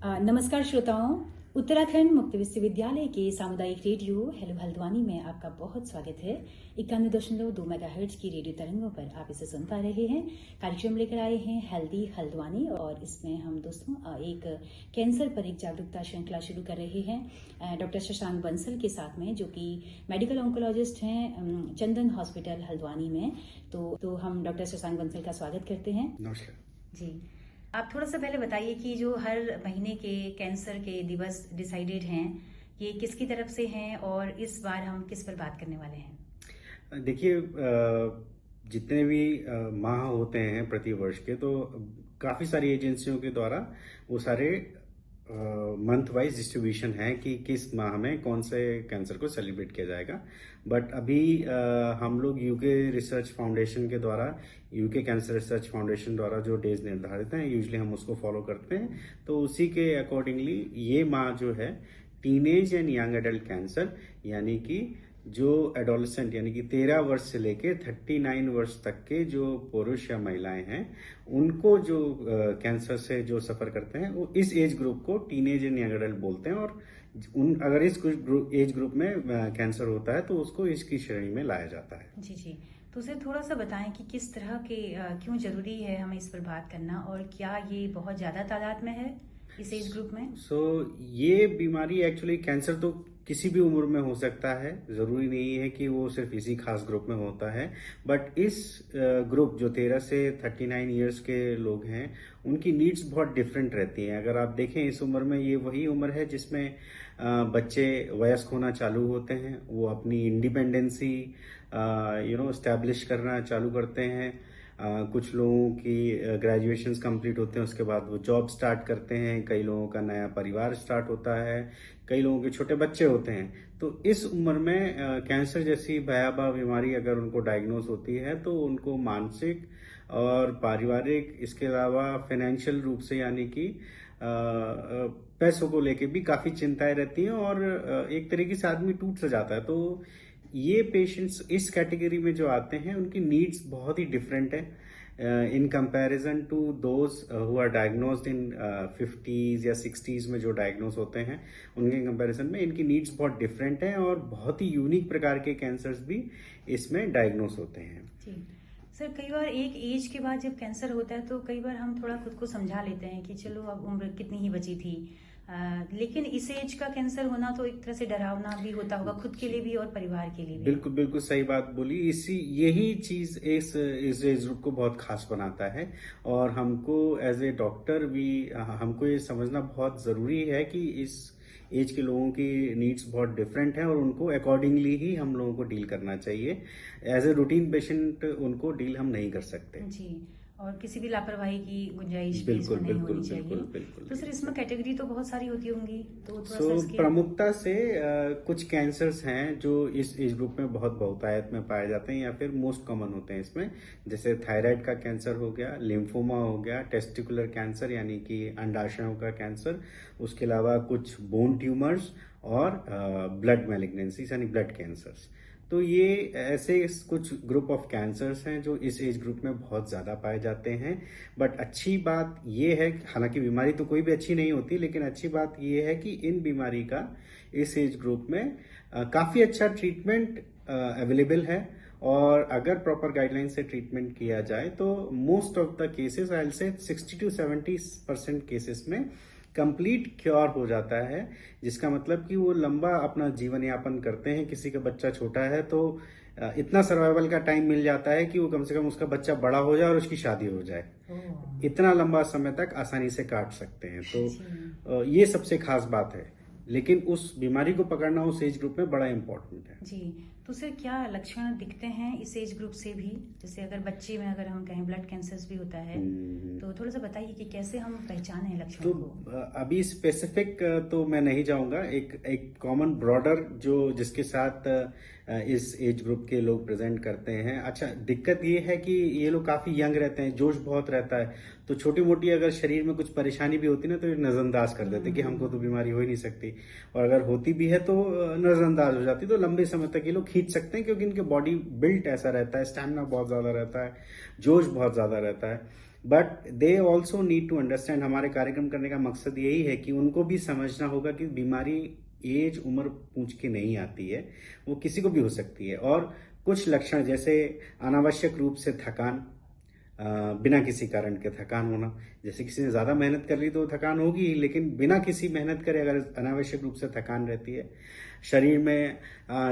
नमस्कार श्रोताओं। उत्तराखंड मुक्त विश्वविद्यालय के सामुदायिक रेडियो हेलो हल्द्वानी में आपका बहुत स्वागत है। 91.2 मेगाहर्ट्ज की रेडियो तरंगों पर आप इसे सुन पा रहे हैं। कार्यक्रम लेकर आए हैं हेल्दी हल्द्वानी और इसमें हम दोस्तों एक कैंसर पर एक जागरूकता श्रृंखला शुरू कर रहे हैं डॉक्टर शशांक बंसल के साथ में, जो कि मेडिकल ऑन्कोलॉजिस्ट हैं चंदन हॉस्पिटल हल्द्वानी में। तो हम डॉक्टर शशांक बंसल का स्वागत करते हैं। नमस्कार जी, आप थोड़ा सा पहले बताइए कि जो हर महीने के कैंसर के दिवस डिसाइडेड हैं, ये किसकी तरफ से हैं और इस बार हम किस पर बात करने वाले हैं? देखिए, जितने भी माह होते हैं प्रति वर्ष के, तो काफ़ी सारी एजेंसियों के द्वारा वो सारे मंथ वाइज डिस्ट्रीब्यूशन है कि किस माह में कौन से कैंसर को सेलिब्रेट किया जाएगा। बट अभी हम लोग यूके रिसर्च फाउंडेशन के द्वारा, यूके कैंसर रिसर्च फाउंडेशन द्वारा जो डेज निर्धारित हैं, यूजुअली हम उसको फॉलो करते हैं। तो उसी के अकॉर्डिंगली ये माह जो है teenage and young adult cancer, यानी कि जो एडोलेसेंट यानी कि 13 वर्ष से लेके 39 वर्ष तक के जो पुरुष या महिलाएं हैं, उनको जो कैंसर से जो सफर करते हैं, वो इस एज ग्रुप को टीनेज एंड यंग एडल्ट बोलते हैं। और अगर इस एज ग्रुप में कैंसर होता है तो उसको इसकी श्रेणी में लाया जाता है। जी जी, तो उसे थोड़ा सा बताएं कि किस तरह के क्यों जरूरी है हमें इस पर बात करना, और क्या ये बहुत ज्यादा तादाद में है इस एज ग्रुप में? ये बीमारी एक्चुअली, कैंसर तो किसी भी उम्र में हो सकता है, जरूरी नहीं है कि वो सिर्फ इसी खास ग्रुप में होता है। बट इस ग्रुप जो 13 से 39 इयर्स के लोग हैं, उनकी नीड्स बहुत डिफरेंट रहती हैं। अगर आप देखें, इस उम्र में ये वही उम्र है जिसमें बच्चे वयस्क होना चालू होते हैं, वो अपनी इंडिपेंडेंसी एस्टैब्लिश करना चालू करते हैं। कुछ लोगों की ग्रेजुएशंस कंप्लीट होते हैं, उसके बाद वो जॉब स्टार्ट करते हैं। कई लोगों का नया परिवार स्टार्ट होता है, कई लोगों के छोटे बच्चे होते हैं। तो इस उम्र में कैंसर जैसी भयावह बीमारी अगर उनको डायग्नोज होती है, तो उनको मानसिक और पारिवारिक, इसके अलावा फाइनेंशियल रूप से, यानी कि पैसों को लेके भी काफी चिंताएं रहती हैं और एक तरीके से आदमी टूट सा जाता है। तो ये पेशेंट्स इस कैटेगरी में जो आते हैं, उनकी नीड्स बहुत ही डिफरेंट है in comparison to those who are diagnosed in 50s या 60s में जो डायग्नोज होते हैं, उनके कंपैरिजन में इनकी नीड्स बहुत डिफरेंट हैं और बहुत ही यूनिक प्रकार के कैंसर्स भी इसमें डायग्नोज होते हैं। जी सर, कई बार एक एज के बाद जब कैंसर होता है तो कई बार हम थोड़ा खुद को समझा लेते हैं कि चलो अब उम्र कितनी ही बची थी, लेकिन इस एज का कैंसर होना तो एक तरह से डरावना भी होता होगा, खुद के लिए भी और परिवार के लिए भी। बिल्कुल बिल्कुल सही बात बोली। यही चीज इस एज ग्रुप को बहुत खास बनाता है। और हमको एज ए डॉक्टर भी हमको ये समझना बहुत जरूरी है कि इस एज के लोगों की नीड्स बहुत डिफरेंट है और उनको अकॉर्डिंगली ही हम लोगों को डील करना चाहिए। एज ए रूटीन पेशेंट उनको डील हम नहीं कर सकते जी, और किसी भी लापरवाही की गुंजाइश भी बिल्कुल इसमें नहीं बिल्कुल होनी चाहिए। बिल्कुल बिल्कुल। तो सर, इसमें कैटेगरी तो बहुत सारी होती होंगी, तो थोड़ा सा इसकी... प्रमुखता से कुछ कैंसर्स हैं जो इस एज ग्रुप में बहुत बहुतायत में पाए जाते हैं या फिर मोस्ट कॉमन होते हैं इसमें। जैसे थायराइड का कैंसर हो गया, लिम्फोमा हो गया, टेस्टिकुलर कैंसर यानी कि अंडाशयों का कैंसर, उसके अलावा कुछ बोन ट्यूमर्स और ब्लड मैलिग्नेंसीज यानी ब्लड कैंसर्स। तो ये ऐसे कुछ ग्रुप ऑफ कैंसर्स हैं जो इस एज ग्रुप में बहुत ज्यादा पाए जाते हैं। बट अच्छी बात ये है, हालांकि बीमारी तो कोई भी अच्छी नहीं होती, लेकिन अच्छी बात ये है कि इन बीमारी का इस एज ग्रुप में काफी अच्छा ट्रीटमेंट अवेलेबल है। और अगर प्रॉपर गाइडलाइन से ट्रीटमेंट किया जाए तो most of the cases, I will say 60 to 70% cases में कंप्लीट क्योर हो जाता है, जिसका मतलब कि वो लंबा अपना जीवन यापन करते हैं। किसी का बच्चा छोटा है तो इतना सर्वाइवल का टाइम मिल जाता है कि वो कम से कम उसका बच्चा बड़ा हो जाए और उसकी शादी हो जाए। इतना लंबा समय तक आसानी से काट सकते हैं। तो ये सबसे खास बात है। लेकिन उस बीमारी को पकड़ना उस एज ग्रुप में बड़ा इम्पोर्टेंट है। जी, तो सर क्या लक्षण दिखते हैं इस एज ग्रुप से भी? जैसे अगर बच्चे में अगर हम कहें ब्लड कैंसर भी होता है, तो थोड़ा सा बताइए कि कैसे हम पहचाने लक्षण तो को। अभी स्पेसिफिक तो मैं नहीं जाऊंगा। एक कॉमन ब्रॉडर जो जिसके साथ इस एज ग्रुप के लोग प्रेजेंट करते हैं। अच्छा, दिक्कत ये है कि ये लोग काफी यंग रहते हैं, जोश बहुत रहता है, तो छोटी मोटी अगर शरीर में कुछ परेशानी भी होती ना तो ये नजरअंदाज कर देते कि हमको तो बीमारी हो ही नहीं सकती, और अगर होती भी है तो नजरअंदाज हो जाती। तो लंबे समय तक ये लोग खींच सकते हैं क्योंकि इनके बॉडी बिल्ट ऐसा रहता है, स्टैमिना बहुत ज्यादा रहता है, जोश बहुत ज्यादा रहता है। But they also need to understand, हमारे कार्यक्रम करने का मकसद यही है कि उनको भी समझना होगा कि बीमारी एज उम्र पूछ के नहीं आती है, वो किसी को भी हो सकती है। और कुछ लक्षण जैसे अनावश्यक रूप से थकान, बिना किसी कारण के थकान होना, जैसे किसी ने ज्यादा मेहनत कर ली तो थकान होगी ही, लेकिन बिना किसी मेहनत करे अगर अनावश्यक रूप से थकान रहती है। शरीर में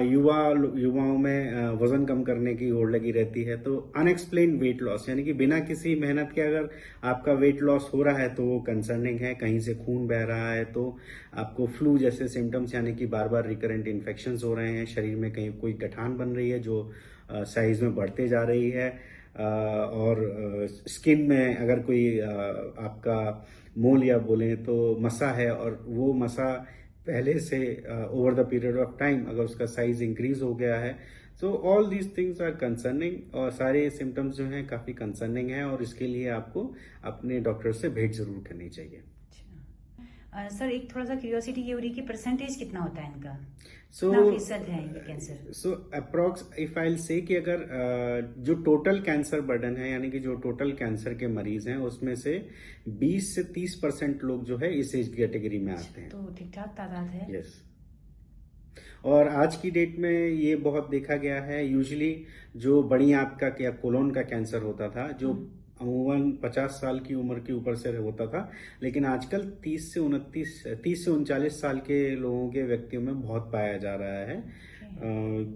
युवाओं में वजन कम करने की होड़ लगी रहती है। तो अनएक्सप्लेन वेट लॉस, यानी कि बिना किसी मेहनत के अगर आपका वेट लॉस हो रहा है तो वो कंसर्निंग है। कहीं से खून बह रहा है तो आपको फ्लू जैसे सिम्टम्स, यानी कि बार बार रिकरेंट इन्फेक्शन हो रहे हैं, शरीर में कहीं कोई गठान बन रही है जो साइज में बढ़ते जा रही है, और स्किन में अगर कोई आपका मोल या बोले तो मसा है, और वो मसा पहले से over the period of time अगर उसका साइज इंक्रीज हो गया है, तो all these things are concerning, और सारे सिम्टम्स जो हैं काफी कंसर्निंग हैं, और इसके लिए आपको अपने डॉक्टर से भेंट जरूर करनी चाहिए। सर एक थोड़ा सा क्यूरियोसिटी ये हो रही है कि परसेंटेज कितना होता है इनका, सो कितना फीसद है ये cancer? So approx if I से कि अगर जो टोटल कैंसर बर्डन है, यानी कि जो टोटल कैंसर के मरीज हैं, उसमें से 20 से 30% लोग जो है इस एज कैटेगरी में आते हैं। तो ठीक ठाक तादाद है। यस। और आज की डेट में ये बहुत देखा गया है, यूजुअली जो बड़ी आंत का या कोलोन का कैंसर होता था, जो अमूमन 50 साल की उम्र के ऊपर से होता था, लेकिन आजकल 30 से 39 साल के लोगों के व्यक्तियों में बहुत पाया जा रहा है,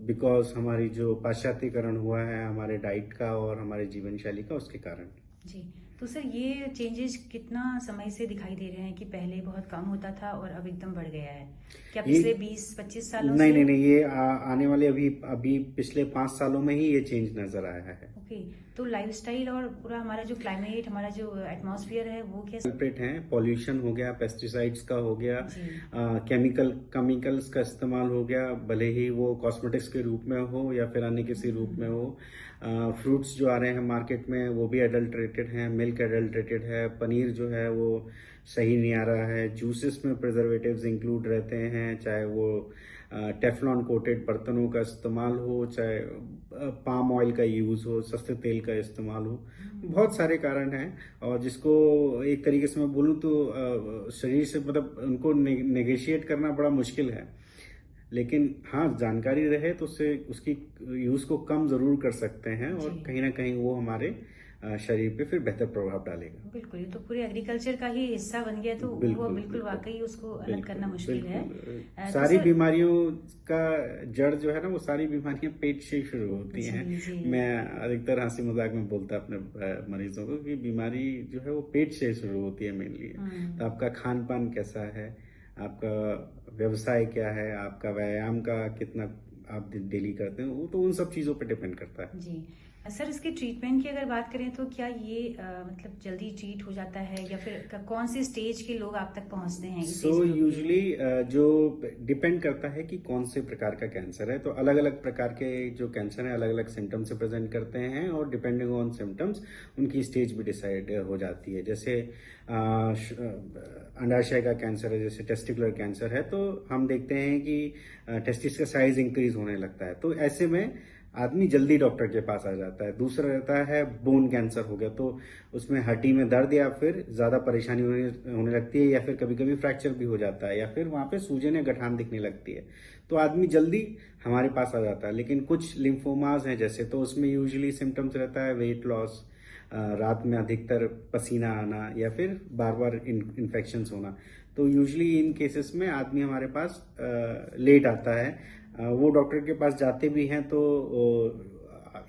बिकॉज हमारी जो पाश्चात्यकरण हुआ है हमारे डाइट का और हमारे जीवन शैली का, उसके कारण। जी, तो सर ये चेंजेस कितना समय से दिखाई दे रहे हैं कि पहले बहुत कम होता था और अब एकदम बढ़ गया है? क्या पिछले 20-25 सालों से? नहीं, ये आने वाले अभी पिछले 5 सालों में ही ये चेंज नजर आया है। ओके, तो लाइफस्टाइल और पूरा हमारा जो क्लाइमेट, हमारा जो एटमॉस्फेयर है वो कैसे? कल्प्रेट हैं, पॉल्यूशन हो गया, पेस्टिसाइड्स का हो गया, केमिकल्स का इस्तेमाल हो गया, भले ही वो कॉस्मेटिक्स के रूप में हो या फिर अन्य किसी रूप में हो। फ्रूट्स जो आ रहे हैं मार्केट में वो भी एडल्ट्रेटेड हैं, मिल्क एडल्ट्रेटेड है, पनीर जो है वो सही नहीं आ रहा है, जूसेस में प्रिजर्वेटिव्स इंक्लूड रहते हैं, चाहे वो टेफलॉन कोटेड बर्तनों का इस्तेमाल हो, चाहे पाम ऑयल का यूज हो, सस्ते तेल का इस्तेमाल हो, बहुत सारे कारण हैं। और जिसको एक तरीके से मैं बोलूँ तो शरीर से मतलब उनको नेगोशिएट करना बड़ा मुश्किल है, लेकिन हाँ जानकारी रहे तो उससे उसकी यूज को कम जरूर कर सकते हैं, और कहीं ना कहीं वो हमारे शरीर पे फिर बेहतर प्रभाव डालेगा। बिल्कुल, ये तो पूरे एग्रीकल्चर का ही हिस्सा बन गया, तो वो बिल्कुल वाकई उसको अलग करना मुश्किल है। सारी बीमारियों का जड़ जो है ना, वो सारी बीमारियां पेट से शुरू होती हैं। मैं अधिकतर हंसी मजाक में बोलता अपने मरीजों को कि बीमारी जो है वो पेट से शुरू होती है मेनली। तो आपका खान पान कैसा है, आपका व्यवसाय क्या है, आपका व्यायाम का कितना आप डेली करते हैं, वो तो उन सब चीजों पर डिपेंड करता है। जी सर, इसके ट्रीटमेंट की अगर बात करें तो क्या ये मतलब जल्दी ट्रीट हो जाता है, या फिर कौन सी स्टेज के लोग आप तक पहुंचते हैं? सो यूजुअली जो डिपेंड करता है कि कौन से प्रकार का कैंसर है, तो अलग अलग प्रकार के जो कैंसर है अलग अलग सिम्टम्स से प्रेजेंट करते हैं, और डिपेंडिंग ऑन सिम्टम्स उनकी स्टेज भी डिसाइड हो जाती है। जैसे अंडाशय का कैंसर है, जैसे टेस्टिकुलर कैंसर है, तो हम देखते हैं कि टेस्टिस का साइज इंक्रीज होने लगता है, तो ऐसे में आदमी जल्दी डॉक्टर के पास आ जाता है। दूसरा रहता है बोन कैंसर हो गया, तो उसमें हड्डी में दर्द या फिर ज्यादा परेशानी होने लगती है, या फिर कभी कभी फ्रैक्चर भी हो जाता है, या फिर वहां पे सूजन या गठान दिखने लगती है, तो आदमी जल्दी हमारे पास आ जाता है। लेकिन कुछ लिम्फोमास हैं जैसे, तो उसमें यूजुअली सिम्टम्स रहता है वेट लॉस, रात में अधिकतर पसीना आना, या फिर बार बार इन्फेक्शन होना। तो यूजुअली इन केसेस में आदमी हमारे पास लेट आता है। वो डॉक्टर के पास जाते भी हैं तो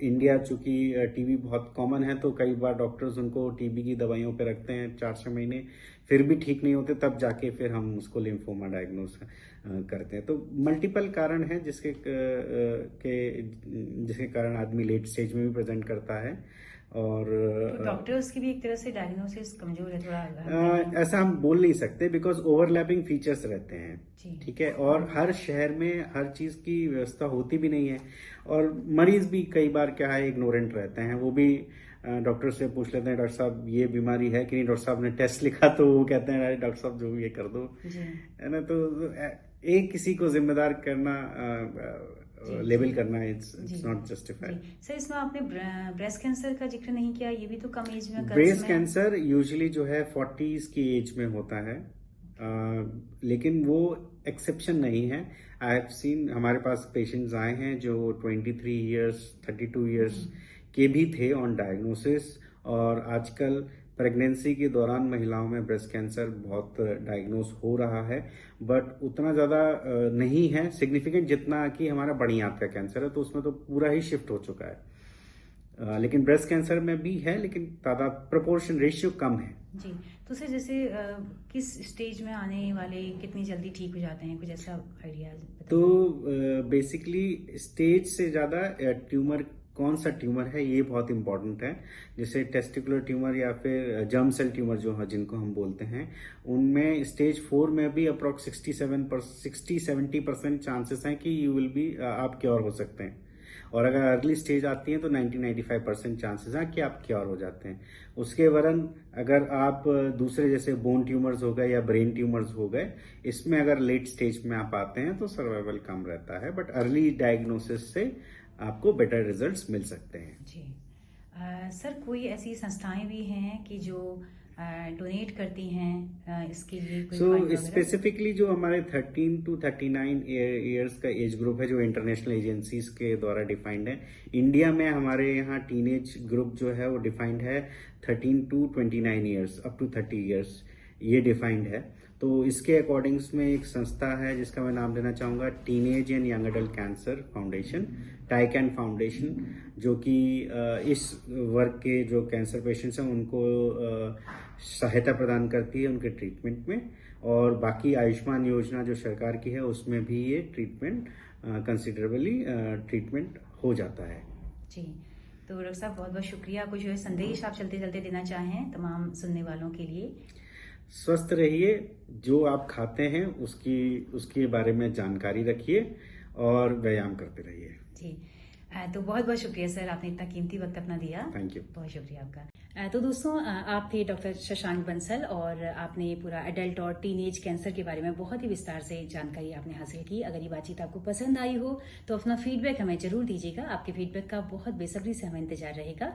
इंडिया चूंकि टीबी बहुत कॉमन है, तो कई बार डॉक्टर्स उनको टीबी की दवाइयों पे रखते हैं 4-6 महीने, फिर भी ठीक नहीं होते, तब जाके फिर हम उसको लिम्फोमा डायग्नोस करते हैं। तो मल्टीपल कारण हैं जिसके कारण आदमी लेट स्टेज में भी प्रेजेंट करता है। और तो डॉक्टर्स की भी एक तरह से डायग्नोसिस कमजोर है थोड़ा, ऐसा हम बोल नहीं सकते, बिकॉज ओवरलैपिंग फीचर्स रहते हैं, ठीक है, और हर शहर में हर चीज की व्यवस्था होती भी नहीं है, और मरीज भी कई बार क्या है इग्नोरेंट रहते हैं, वो भी डॉक्टर से पूछ लेते हैं डॉक्टर साहब ये बीमारी है कि नहीं, डॉक्टर साहब ने टेस्ट लिखा तो वो कहते हैं अरे डॉक्टर साहब जो ये कर दो, है ना। तो एक किसी को जिम्मेदार करना लेबल करना इट्स नॉट जस्टिफाइड। सर, इसमें आपने ब्रेस्ट कैंसर का जिक्र नहीं किया, ये भी तो कम एज में ब्रेस्ट कैंसर यूजुअली जो है 40s की एज में होता है, लेकिन वो एक्सेप्शन नहीं है। आई हैव सीन, हमारे पास पेशेंट्स आए हैं जो 23 इयर्स 32 इयर्स के भी थे ऑन डायग्नोसिस, और आजकल प्रेगनेंसी के दौरान महिलाओं में ब्रेस्ट कैंसर बहुत डायग्नोस हो रहा है, बट उतना ज़्यादा नहीं है सिग्निफिकेंट जितना कि हमारा बड़ी आंत का कैंसर है, तो उसमें तो पूरा ही शिफ्ट हो चुका है। लेकिन ब्रेस्ट कैंसर में भी है, लेकिन तादाद प्रोपोर्शन रेशियो कम है। जी, तो सर जैसे किस स्टेज में आने वाले कितनी जल्दी ठीक हो जाते हैं, कुछ ऐसा आइडिया? तो बेसिकली स्टेज से ज़्यादा ट्यूमर, कौन सा ट्यूमर है ये बहुत इंपॉर्टेंट है। जैसे टेस्टिकुलर ट्यूमर या फिर जर्म सेल ट्यूमर जो है, जिनको हम बोलते हैं, उनमें स्टेज 4 में भी अप्रॉक्स 60-70% चांसेस हैं कि यू विल बी, आप क्योर हो सकते हैं। और अगर अर्ली स्टेज आती है तो 90-95% चांसेस हैं कि आप क्योर हो जाते हैं। उसके वरन अगर आप दूसरे जैसे बोन ट्यूमर्स हो गए या ब्रेन ट्यूमर्स हो गए, इसमें अगर लेट स्टेज में आप आते हैं तो सर्वाइवल कम रहता है, बट अर्ली डायग्नोसिस से आपको बेटर रिजल्ट्स मिल सकते हैं। जी, सर कोई ऐसी संस्थाएं भी हैं कि जो डोनेट करती हैं इसके लिए कोई फंड वगैरह? स्पेसिफिकली जो हमारे 13 to 39 ईयर्स का एज ग्रुप है, जो इंटरनेशनल एजेंसीज के द्वारा डिफाइंड है, इंडिया में हमारे यहाँ टीनेज ग्रुप जो है वो डिफाइंड है 13 to 29 years up to 30 years, ये डिफाइंड है। तो इसके अकॉर्डिंग्स में एक संस्था है जिसका मैं नाम देना चाहूँगा, teenage and young adult cancer foundation, Tycan foundation, जो कि इस वर्ग के जो कैंसर पेशेंट्स हैं उनको सहायता प्रदान करती है उनके ट्रीटमेंट में। और बाकी आयुष्मान योजना जो सरकार की है उसमें भी ये ट्रीटमेंट कंसिडरेबली ट्रीटमेंट हो जाता है। जी, तो डॉक्टर साहब बहुत बहुत शुक्रिया। कुछ जो है संदेश आप चलते चलते देना चाहें तमाम सुनने वालों के लिए? स्वस्थ रहिए, जो आप खाते हैं उसके बारे में जानकारी रखिए और व्यायाम करते रहिए। जी, तो बहुत बहुत शुक्रिया सर, आपने इतना कीमती वक्त अपना दिया। Thank you. बहुत शुक्रिया आपका। तो दोस्तों, आप थे डॉक्टर शशांक बंसल और आपने पूरा एडल्ट और टीनेज कैंसर के बारे में बहुत ही विस्तार से जानकारी आपने हासिल की। अगर ये बातचीत आपको पसंद आई हो तो अपना फीडबैक हमें जरूर दीजिएगा। आपके फीडबैक का बहुत बेसब्री से हमें इंतजार रहेगा।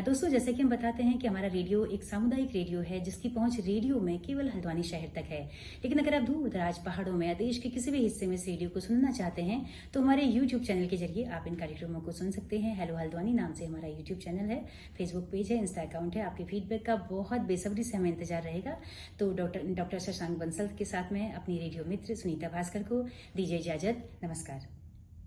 दोस्तों, जैसे कि हम बताते हैं कि हमारा रेडियो एक सामुदायिक रेडियो है जिसकी पहुंच रेडियो में केवल हल्द्वानी शहर तक है। लेकिन अगर आप दूर दराज पहाड़ों में या देश के किसी भी हिस्से में इस रेडियो को सुनना चाहते हैं तो हमारे यूट्यूब चैनल के जरिए आप इन कार्यक्रमों को सुन सकते हैं। हेलो हल्द्वानी नाम से हमारा यूट्यूब चैनल है, फेसबुक पेज है, इंस्टा अकाउंट है। आपके फीडबैक का बहुत बेसब्री से हमें इंतजार रहेगा। तो डॉक्टर शशांक बंसल के साथ में अपनी रेडियो मित्र सुनीता भास्कर को दीजिए इजाजत। नमस्कार।